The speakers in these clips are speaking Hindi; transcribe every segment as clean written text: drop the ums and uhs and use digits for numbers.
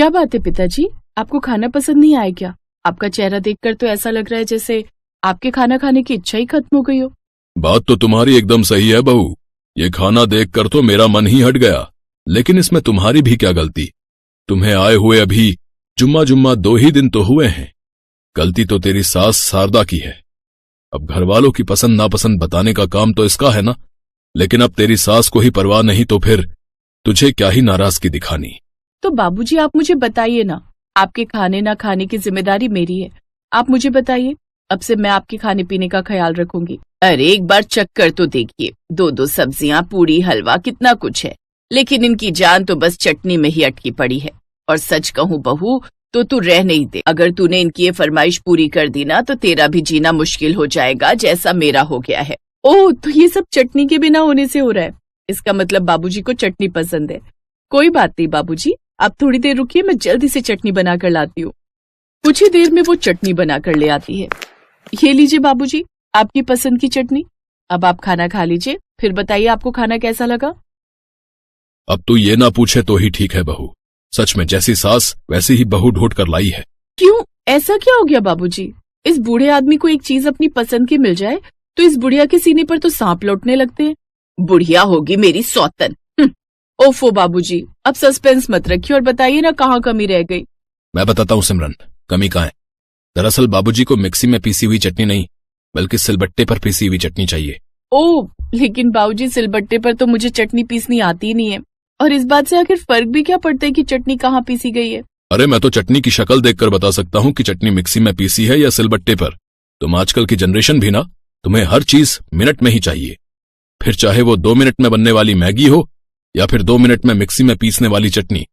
क्या बात है पिताजी, आपको खाना पसंद नहीं आया क्या? आपका चेहरा देखकर तो ऐसा लग रहा है जैसे आपके खाना खाने की इच्छा ही खत्म हो गई हो। बात तो तुम्हारी एकदम सही है बहू, ये खाना देखकर तो मेरा मन ही हट गया, लेकिन इसमें तुम्हारी भी क्या गलती? तुम्हें आए हुए अभी जुम्मा 2 ही दिन तो हुए हैं। गलती तो तेरी सास शारदा की है। अब घर वालों की पसंद नापसंद बताने का काम तो इसका है ना, लेकिन अब तेरी सास को ही परवाह नहीं तो फिर तुझे क्या ही नाराजगी दिखानी। तो बाबूजी आप मुझे बताइए ना, आपके खाने ना खाने की जिम्मेदारी मेरी है। आप मुझे बताइए, अब से मैं आपके खाने पीने का ख्याल रखूंगी। अरे एक बार चक्कर तो देखिए, 2 सब्जियां, पूरी, हलवा, कितना कुछ है, लेकिन इनकी जान तो बस चटनी में ही अटकी पड़ी है। और सच कहूँ बहू, तो तू रह नहीं दे। अगर तूने इनकी ये फरमाइश पूरी कर दी ना तो तेरा भी जीना मुश्किल हो जाएगा, जैसा मेरा हो गया है। ओह, तो ये सब चटनी के बिना होने से हो रहा है। इसका मतलब बाबूजी को चटनी पसंद है। कोई बात नहीं बाबूजी, आप थोड़ी देर रुकिए, मैं जल्दी से चटनी बना कर लाती हूँ। कुछ ही देर में वो चटनी बना कर ले आती है। ये लीजिए बाबूजी, आपकी पसंद की चटनी। अब आप खाना खा लीजिए, फिर बताइए आपको खाना कैसा लगा। अब तू ये ना पूछे तो ही ठीक है बहू, सच में जैसी सास वैसी ही बहू ढूंढ कर लाई है। क्यों, ऐसा क्या हो गया बाबूजी? इस बूढ़े आदमी को एक चीज अपनी पसंद की मिल जाए तो इस बुढ़िया के सीने पर तो सांप लौटने लगते हैं। बुढ़िया होगी मेरी सौतन। ओफो बाबूजी, अब सस्पेंस मत रखिए और बताइए ना कहाँ कमी रह गई। मैं बताता हूँ सिमरन, कमी कहाँ है। दरअसल बाबूजी को मिक्सी में पीसी हुई चटनी नहीं, बल्कि सिलबट्टे पर पीसी हुई चटनी चाहिए। ओह, लेकिन बाबूजी सिलबट्टे पर तो मुझे चटनी पीसनी आती ही नहीं है। और इस बात से आखिर फर्क भी क्या पड़ता है कि चटनी कहाँ पीसी गई है? अरे मैं तो चटनी की शक्ल देखकर बता सकता हूँ कि चटनी मिक्सी में पीसी है या सिलबट्टे पर। तुम आजकल की जनरेशन भी ना, तुम्हें हर चीज मिनट में ही चाहिए, फिर चाहे वो 2 मिनट में बनने वाली मैगी हो या फिर 2 मिनट में मिक्सी में पीसने वाली चटनी।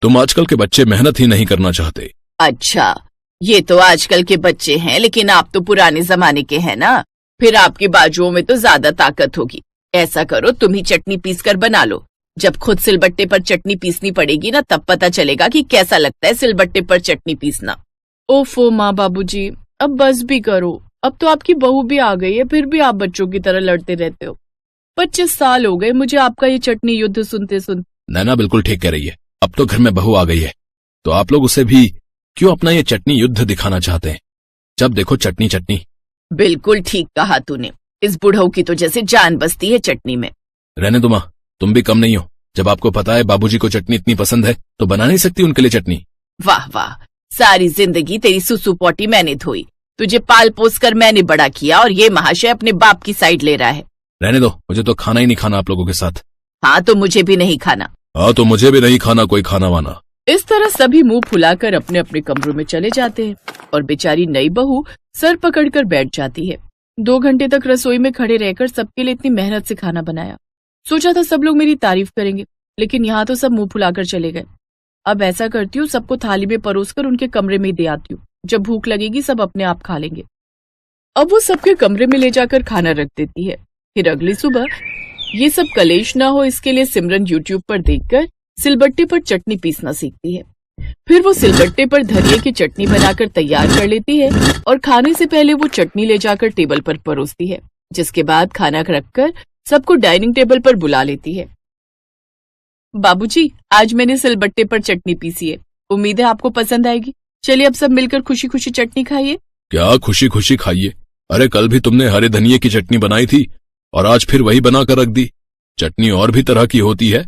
तुम आजकल के बच्चे मेहनत ही नहीं करना चाहते। अच्छा, ये तो आजकल के बच्चे हैं, लेकिन आप तो पुराने जमाने के हैं ना, फिर आपकी बाजुओं में तो ज्यादा ताकत होगी। ऐसा करो, तुम ही चटनी पीस कर बना लो। जब खुद सिलबट्टे पर चटनी पीसनी पड़ेगी ना, तब पता चलेगा कि कैसा लगता है सिलबट्टे पर चटनी पीसना। ओफो माँ बाबूजी, अब बस भी करो। अब तो आपकी बहू भी आ गई है, फिर भी आप बच्चों की तरह लड़ते रहते हो। 25 साल हो गए मुझे आपका ये चटनी युद्ध सुनते सुनते। नैना बिल्कुल ठीक कह रही है, अब तो घर में बहू आ गई है तो आप लोग उसे भी क्यों अपना ये चटनी युद्ध दिखाना चाहते हैं? जब देखो चटनी चटनी। बिल्कुल ठीक कहा तूने, इस बुढ़ऊ की तो जैसे जान बसती है चटनी में। रहने दो माँ, तुम भी कम नहीं हो। जब आपको पता है बाबूजी को चटनी इतनी पसंद है तो बना नहीं सकती उनके लिए चटनी? वाह वाह, सारी जिंदगी तेरी सुसु पोटी मैंने धोई, तुझे पाल पोस कर मैंने बड़ा किया, और ये महाशय अपने बाप की साइड ले रहा है। रहने दो, मुझे तो खाना ही नहीं खाना आप लोगों के साथ। हाँ तो मुझे भी नहीं खाना। हाँ तो मुझे भी नहीं खाना कोई खाना वाना। इस तरह सभी मुंह फुलाकर अपने अपने कमरों में चले जाते हैं और बेचारी नई बहू सर पकड़कर बैठ जाती है। 2 घंटे तक रसोई में खड़े रहकर सबके लिए इतनी मेहनत से खाना बनाया। सोचा था सब लोग मेरी तारीफ करेंगे, लेकिन यहाँ तो सब मुंह फुलाकर चले गए। अब ऐसा करती हूँ, सबको थाली में परोसकर उनके कमरे में ही दे आती हूँ। जब भूख लगेगी सब अपने आप खा लेंगे। अब वो सबके कमरे में ले जाकर खाना रख देती है। फिर अगली सुबह ये सब कलेश ना हो इसके लिए सिमरन यूट्यूब पर देखकर सिलबट्टे पर चटनी पीसना सीखती है। फिर वो सिलबट्टे पर धनिये की चटनी बनाकर तैयार कर लेती है और खाने से पहले वो चटनी ले जाकर टेबल पर परोसती है, जिसके बाद खाना रखकर सबको डाइनिंग टेबल पर बुला लेती है। बाबूजी, आज मैंने सिलबट्टे पर चटनी पीसी है, उम्मीद है आपको पसंद आएगी। चलिए अब सब मिलकर खुशी खुशी चटनी खाइए। क्या खुशी खुशी खाइए? अरे कल भी तुमने हरे धनिये की चटनी बनाई थी और आज फिर वही बनाकर रख दी। चटनी और भी तरह की होती है,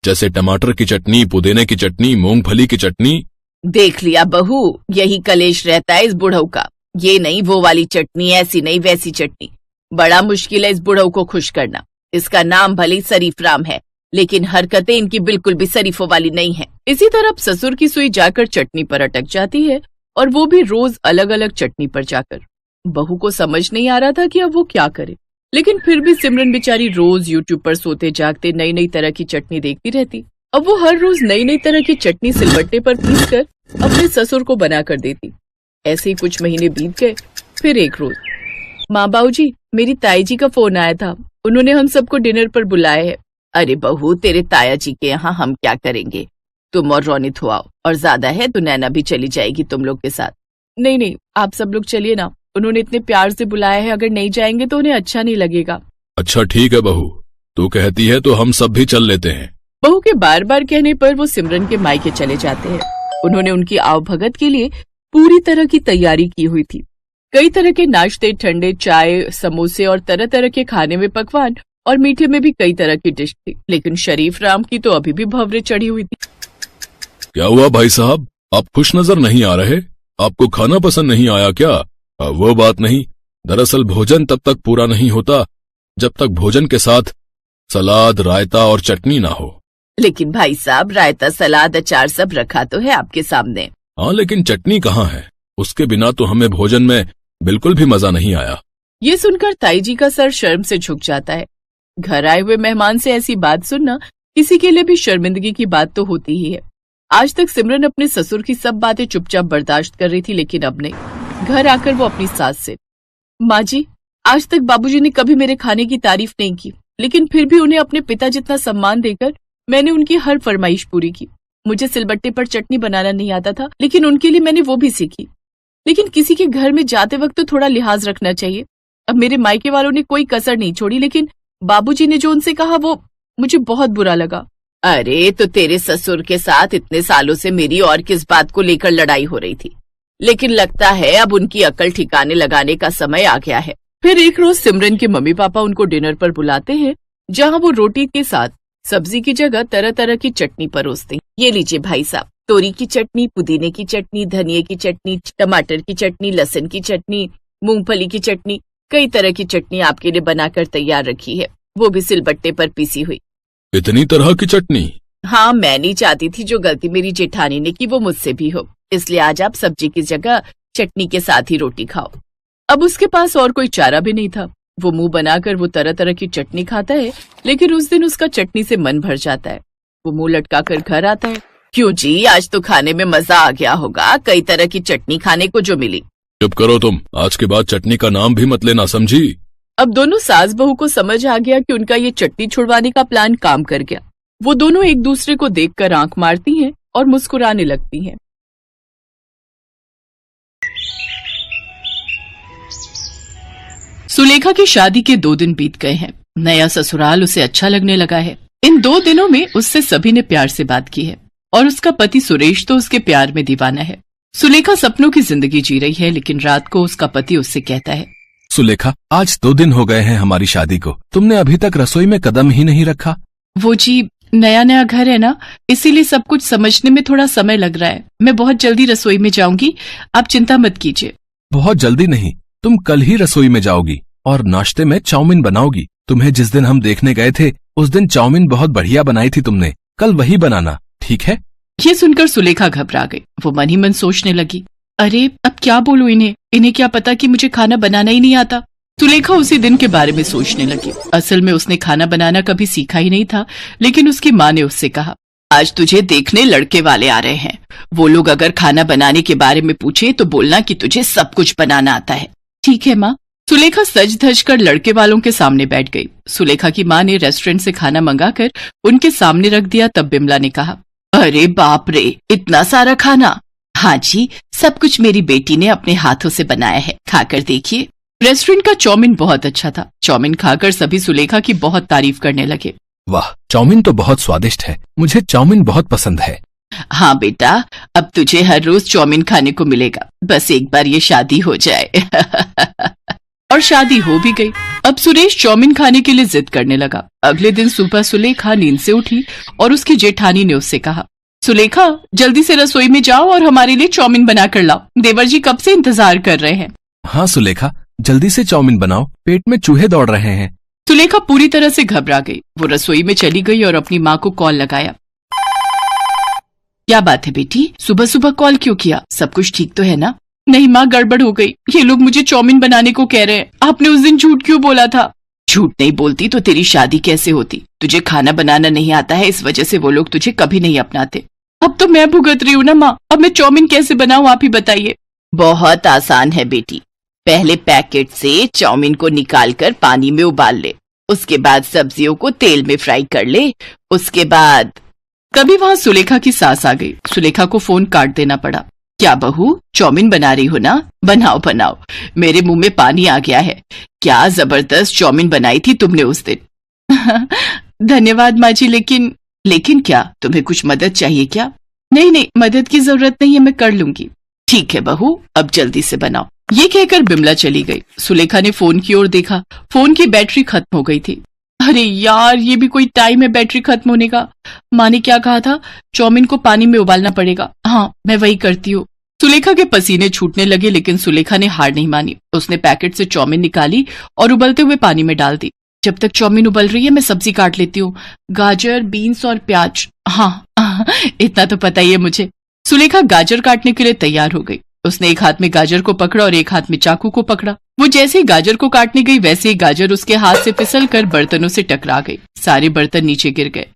जैसे टमाटर की चटनी, पुदीने की चटनी, मूंगफली की चटनी। देख लिया बहू, यही कलेश रहता है इस बुढ़ऊ का। ये नहीं वो वाली चटनी, ऐसी नहीं वैसी चटनी। बड़ा मुश्किल है इस बुढ़ऊ को खुश करना। इसका नाम भले शरीफ राम है, लेकिन हरकतें इनकी बिल्कुल भी शरीफों वाली नहीं है। इसी तरह ससुर की सुई जाकर चटनी पर अटक जाती है, और वो भी रोज अलग अलग चटनी पर जाकर। बहू को समझ नहीं आ रहा था कि अब वो क्या करे, लेकिन फिर भी सिमरन बेचारी रोज यूट्यूब पर सोते जागते नई नई तरह की चटनी देखती रहती। अब वो हर रोज नई नई तरह की चटनी सिलबट्टे पर पीसकर अपने ससुर को बना कर देती। ऐसे ही कुछ महीने बीत गए। फिर एक रोज, माँ बाबूजी, मेरी ताई जी का फोन आया था, उन्होंने हम सबको डिनर पर बुलाया है। अरे बहू, तेरे ताया जी के यहाँ हम क्या करेंगे, तुम और रोनित हो आओ, और ज्यादा है तो नैना भी चली जाएगी तुम लोग के साथ। नहीं नहीं, आप सब लोग चलिए ना, उन्होंने इतने प्यार से बुलाया है, अगर नहीं जाएंगे तो उन्हें अच्छा नहीं लगेगा। अच्छा ठीक है बहू, तू कहती है तो हम सब भी चल लेते हैं। बहू के बार बार कहने पर वो सिमरन के मायके चले जाते हैं। उन्होंने उनकी आवभगत के लिए पूरी तरह की तैयारी की हुई थी। कई तरह के नाश्ते, ठंडे चाय, समोसे और तरह तरह के खाने में पकवान और मीठे में भी कई तरह की डिश थी, लेकिन शरीफ राम की तो अभी भी भंवरे चढ़ी हुई थी। क्या हुआ भाई साहब, आप खुश नजर नहीं आ रहे? आपको खाना पसंद नहीं आया क्या? वो बात नहीं, दरअसल भोजन तब तक पूरा नहीं होता जब तक भोजन के साथ सलाद, रायता और चटनी ना हो। लेकिन भाई साहब, रायता, सलाद, अचार सब रखा तो है आपके सामने। हाँ, लेकिन चटनी कहाँ है? उसके बिना तो हमें भोजन में बिल्कुल भी मजा नहीं आया। ये सुनकर ताई जी का सर शर्म से झुक जाता है। घर आए हुए मेहमान से ऐसी बात सुनना किसी के लिए भी शर्मिंदगी की बात तो होती ही है। आज तक सिमरन अपने ससुर की सब बातें चुपचाप बर्दाश्त कर रही थी, लेकिन अब नहीं। घर आकर वो अपनी सास से, माँ जी, आज तक बाबूजी ने कभी मेरे खाने की तारीफ नहीं की, लेकिन फिर भी उन्हें अपने पिता जितना सम्मान देकर मैंने उनकी हर फरमाइश पूरी की। मुझे सिलबट्टे पर चटनी बनाना नहीं आता था, लेकिन उनके लिए मैंने वो भी सीखी। लेकिन किसी के घर में जाते वक्त तो थोड़ा लिहाज रखना चाहिए। अब मेरे मायके वालों ने कोई कसर नहीं छोड़ी, लेकिन बाबूजी ने जो उनसे कहा वो मुझे बहुत बुरा लगा। अरे, तो तेरे ससुर के साथ इतने सालों से मेरी और किस बात को लेकर लड़ाई हो रही थी, लेकिन लगता है अब उनकी अकल ठिकाने लगाने का समय आ गया है। फिर एक रोज सिमरन के मम्मी पापा उनको डिनर पर बुलाते हैं, जहाँ वो रोटी के साथ सब्जी की जगह तरह तरह की चटनी परोसते हैं। ये लीजिए भाई साहब, तोरी की चटनी, पुदीने की चटनी, धनिये की चटनी, टमाटर की चटनी, लहसुन की चटनी, मूंगफली की चटनी, कई तरह की चटनी आपके लिए बनाकर तैयार रखी है, वो भी सिलबट्टे पर पीसी हुई। इतनी तरह की चटनी? हाँ, मैं नहीं चाहती थी जो गलती मेरी जेठानी ने की वो मुझसे भी हो, इसलिए आज आप सब्जी की जगह चटनी के साथ ही रोटी खाओ। अब उसके पास और कोई चारा भी नहीं था। वो मुंह बनाकर वो तरह तरह की चटनी खाता है, लेकिन उस दिन उसका चटनी से मन भर जाता है। वो मुंह लटकाकर घर आता है। क्यों जी, आज तो खाने में मजा आ गया होगा, कई तरह की चटनी खाने को जो मिली। चुप करो तुम, आज के बाद चटनी का नाम भी मत लेना, समझी? अब दोनों सास बहू को समझ आ गया कि उनका ये चटनी छुड़वाने का प्लान काम कर गया। वो दोनों एक दूसरे को देखकर आंख मारती हैं और मुस्कुराने लगती हैं। सुलेखा की शादी के 2 दिन बीत गए हैं। नया ससुराल उसे अच्छा लगने लगा है। इन 2 दिनों में उससे सभी ने प्यार से बात की है और उसका पति सुरेश तो उसके प्यार में दीवाना है। सुलेखा सपनों की जिंदगी जी रही है, लेकिन रात को उसका पति उससे कहता है, सुलेखा, आज 2 दिन हो गए हैं हमारी शादी को, तुमने अभी तक रसोई में कदम ही नहीं रखा। वो जी, नया नया घर है ना, इसीलिए सब कुछ समझने में थोड़ा समय लग रहा है। मैं बहुत जल्दी रसोई में जाऊंगी, आप चिंता मत कीजिए। बहुत जल्दी नहीं, तुम कल ही रसोई में जाओगी और नाश्ते में चाउमीन बनाओगी। तुम्हें जिस दिन हम देखने गए थे उस दिन चाउमीन बहुत बढ़िया बनाई थी तुमने, कल वही बनाना, ठीक है? ये सुनकर सुलेखा घबरा गई। वो मन ही मन सोचने लगी, अरे अब क्या बोलूं इन्हें क्या पता कि मुझे खाना बनाना ही नहीं आता। सुलेखा उसी दिन के बारे में सोचने लगी। असल में उसने खाना बनाना कभी सीखा ही नहीं था, लेकिन उसकी माँ ने उससे कहा, आज तुझे देखने लड़के वाले आ रहे हैं। वो लोग अगर खाना बनाने के बारे में पूछे तो बोलना कि तुझे सब कुछ बनाना आता है। ठीक है माँ। सुलेखा सज धज कर लड़के वालों के सामने बैठ गई। सुलेखा की माँ ने रेस्टोरेंट से खाना मंगाकर उनके सामने रख दिया। तब बिमला ने कहा, अरे बाप रे, इतना सारा खाना। हाँ जी, सब कुछ मेरी बेटी ने अपने हाथों से बनाया है, खाकर देखिए। रेस्टोरेंट का चाउमीन बहुत अच्छा था। चाउमीन खाकर सभी सुलेखा की बहुत तारीफ करने लगे। वाह, चाउमीन तो बहुत स्वादिष्ट है, मुझे चाउमीन बहुत पसंद है। हाँ बेटा, अब तुझे हर रोज चाउमीन खाने को मिलेगा, बस एक बार ये शादी हो जाए। और शादी हो भी गई। अब सुरेश चाउमीन खाने के लिए जिद करने लगा। अगले दिन सुबह सुलेखा नींद से उठी और उसकी जेठानी ने उससे कहा, सुलेखा, जल्दी से रसोई में जाओ और हमारे लिए चाउमीन बना कर लाओ, देवर जी कब से इंतजार कर रहे हैं। हाँ सुलेखा, जल्दी से चाउमीन बनाओ, पेट में चूहे दौड़ रहे हैं। सुलेखा पूरी तरह से घबरा गई। वो रसोई में चली गई और अपनी माँ को कॉल लगाया। क्या बात है बेटी, सुबह सुबह कॉल क्यों किया? सब कुछ ठीक तो है ना? नहीं माँ, गड़बड़ हो गई। ये लोग मुझे चाउमीन बनाने को कह रहे हैं। आपने उस दिन झूठ क्यों बोला था? झूठ नहीं बोलती तो तेरी शादी कैसे होती? तुझे खाना बनाना नहीं आता है, इस वजह से वो लोग तुझे कभी नहीं अपनाते। अब तो मैं भुगत रही हूँ ना माँ, अब मैं चाउमीन कैसे बनाऊँ, आप ही बताइए। बहुत आसान है बेटी, पहले पैकेट से चाउमीन को निकालकर पानी में उबाल ले, उसके बाद सब्जियों को तेल में फ्राई कर ले, उसके बाद। तभी वहाँ सुलेखा की सास आ गई। सुलेखा को फोन काट देना पड़ा। क्या बहू, चाउमीन बना रही हो ना? बनाओ बनाओ, मेरे मुंह में पानी आ गया है। क्या जबरदस्त चाउमीन बनाई थी तुमने उस दिन। धन्यवाद माँ जी, लेकिन क्या? तुम्हें कुछ मदद चाहिए क्या? नहीं नहीं, मदद की जरूरत नहीं है, मैं कर लूंगी। ठीक है बहू, अब जल्दी से बनाओ। ये कहकर बिमला चली गई। सुलेखा ने फोन की ओर देखा, फोन की बैटरी खत्म हो गई थी। अरे यार, ये भी कोई टाइम है बैटरी खत्म होने का। माँ ने क्या कहा था, चाउमीन को पानी में उबालना पड़ेगा। हाँ, मैं वही करती हूँ। सुलेखा के पसीने छूटने लगे, लेकिन सुलेखा ने हार नहीं मानी। उसने पैकेट से चाउमीन निकाली और उबलते हुए पानी में डाल दी। जब तक चाउमीन उबल रही है मैं सब्जी काट लेती हूँ, गाजर, बीन्स और प्याज। हाँ, इतना तो पता ही है मुझे। सुलेखा गाजर काटने के लिए तैयार हो गई। उसने एक हाथ में गाजर को पकड़ा और एक हाथ में चाकू को पकड़ा। वो जैसे ही गाजर को काटने गई, वैसे ही गाजर उसके हाथ से फिसल कर बर्तनों से टकरा गई। सारे बर्तन नीचे गिर गए।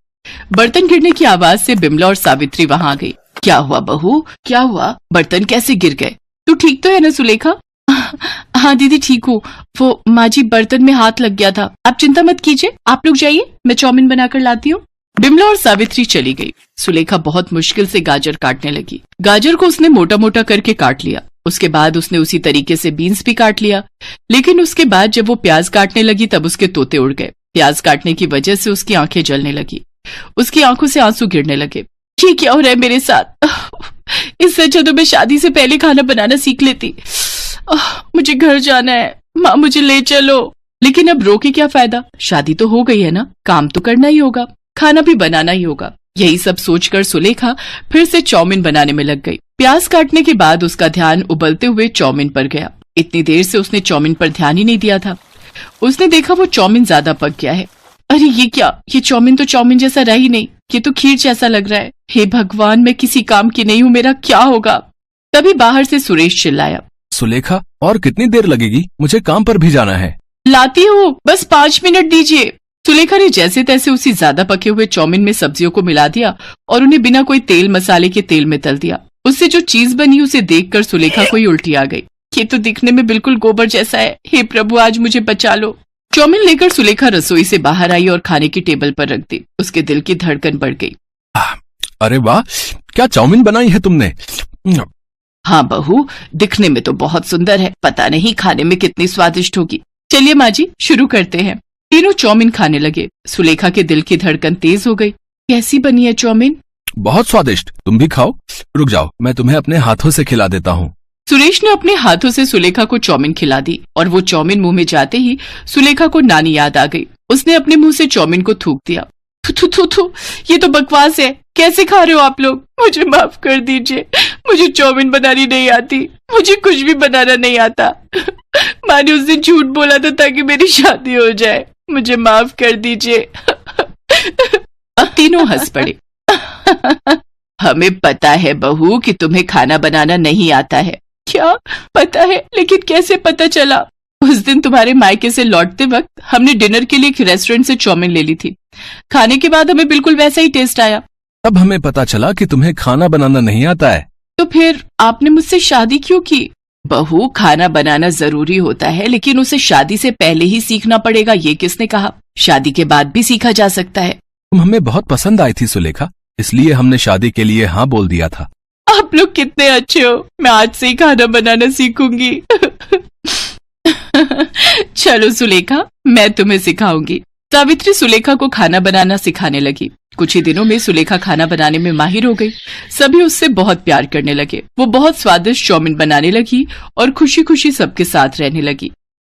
बर्तन गिरने की आवाज से बिमला और सावित्री वहां आ गई। क्या हुआ बहू, क्या हुआ? बर्तन कैसे गिर गए? तू ठीक तो है ना सुलेखा? हाँ दीदी, ठीक हूँ। वो माँ जी, बर्तन में हाथ लग गया था। आप चिंता मत कीजिए, आप लोग जाइए, मैं चाउमीन बनाकर लाती हूँ। बिमला और सावित्री चली गई। सुलेखा बहुत मुश्किल से गाजर काटने लगी। गाजर को उसने मोटा मोटा करके काट लिया। उसके बाद उसने उसी तरीके से बीन्स भी काट लिया। लेकिन उसके बाद जब वो प्याज काटने लगी, तब उसके तोते उड़ गए। प्याज काटने की वजह से उसकी आंखें जलने लगी। उसकी आंखों से आंसू गिरने लगे। ये क्या हो रहा है मेरे साथ? इससे अच्छा तो मैं शादी से पहले खाना बनाना सीख लेती। मुझे घर जाना है, माँ मुझे ले चलो। लेकिन अब रो के क्या फायदा, शादी तो हो गई है ना, काम तो करना ही होगा, खाना भी बनाना ही होगा। यही सब सोचकर सुलेखा फिर से चाउमीन बनाने में लग गई। प्याज काटने के बाद उसका ध्यान उबलते हुए चाउमीन पर गया। इतनी देर से उसने चाउमीन पर ध्यान ही नहीं दिया था। उसने देखा वो चाउमीन ज्यादा पक गया है। अरे ये क्या, ये चाउमीन तो चाउमीन जैसा रहा ही नहीं, ये तो खीर जैसा लग रहा है। हे भगवान, मैं किसी काम की नहीं हूँ, मेरा क्या होगा? तभी बाहर से सुरेश चिल्लाया, सुलेखा, और कितनी देर लगेगी? मुझे काम पर भी जाना है। लाती हूँ, बस 5 मिनट दीजिए। सुलेखा ने जैसे तैसे उसी ज्यादा पके हुए चाउमीन में सब्जियों को मिला दिया और उन्हें बिना कोई तेल मसाले के तेल में तल दिया। उससे जो चीज बनी उसे देखकर सुलेखा को ही उल्टी आ गई। ये तो दिखने में बिल्कुल गोबर जैसा है। हे प्रभु, आज मुझे बचा लो। चाउमीन लेकर सुलेखा रसोई से बाहर आई और खाने की टेबल पर रख दी। उसके दिल की धड़कन बढ़ गई। अरे वाह, क्या चाउमीन बनाई है तुमने? हाँ बहू, दिखने में तो बहुत सुंदर है, पता नहीं खाने में कितनी स्वादिष्ट होगी। चलिए माँ जी, शुरू करते हैं। तीनों चाउमीन खाने लगे। सुलेखा के दिल की धड़कन तेज हो गई। कैसी बनी है चाउमीन? बहुत स्वादिष्ट, तुम भी खाओ। रुक जाओ, मैं तुम्हें अपने हाथों से खिला देता हूँ। सुरेश ने अपने हाथों से सुलेखा को चाउमीन खिला दी और वो चाउमीन मुंह में जाते ही सुलेखा को नानी याद आ गई। उसने अपने मुंह से चाउमीन को थूक दिया। थू थू थू, ये तो बकवास है, कैसे खा रहे हो आप लोग? मुझे माफ कर दीजिए, मुझे चाउमीन बनानी नहीं आती, मुझे कुछ भी बनाना नहीं आता। माँ ने उस दिन झूठ बोला था ताकि मेरी शादी हो जाए, मुझे माफ कर दीजिए। अब तीनों हंस पड़े। हमें पता है बहू कि तुम्हें खाना बनाना नहीं आता है। क्या पता है? लेकिन कैसे पता चला? उस दिन तुम्हारे मायके से लौटते वक्त हमने डिनर के लिए एक रेस्टोरेंट से चाउमीन ले ली थी। खाने के बाद हमें बिल्कुल वैसा ही टेस्ट आया। तब हमें पता चला कि तुम्हें खाना बनाना नहीं आता है। तो फिर आपने मुझसे शादी क्यों की? बहू, खाना बनाना जरूरी होता है, लेकिन उसे शादी से पहले ही सीखना पड़ेगा, ये किसने कहा? शादी के बाद भी सीखा जा सकता है। तुम हमें बहुत पसंद आई थी सुलेखा, इसलिए हमने शादी के लिए हाँ बोल दिया था। आप लोग कितने अच्छे हो, मैं आज से ही खाना बनाना सीखूंगी। चलो सुलेखा, मैं तुम्हें सिखाऊंगी। सावित्री सुलेखा को खाना बनाना सिखाने लगी। कुछ ही दिनों में सुलेखा खाना बनाने में माहिर हो गई। सभी उससे बहुत प्यार करने लगे। वो बहुत स्वादिष्ट चाउमीन बनाने लगी और खुशी खुशी सबके साथ रहने लगी।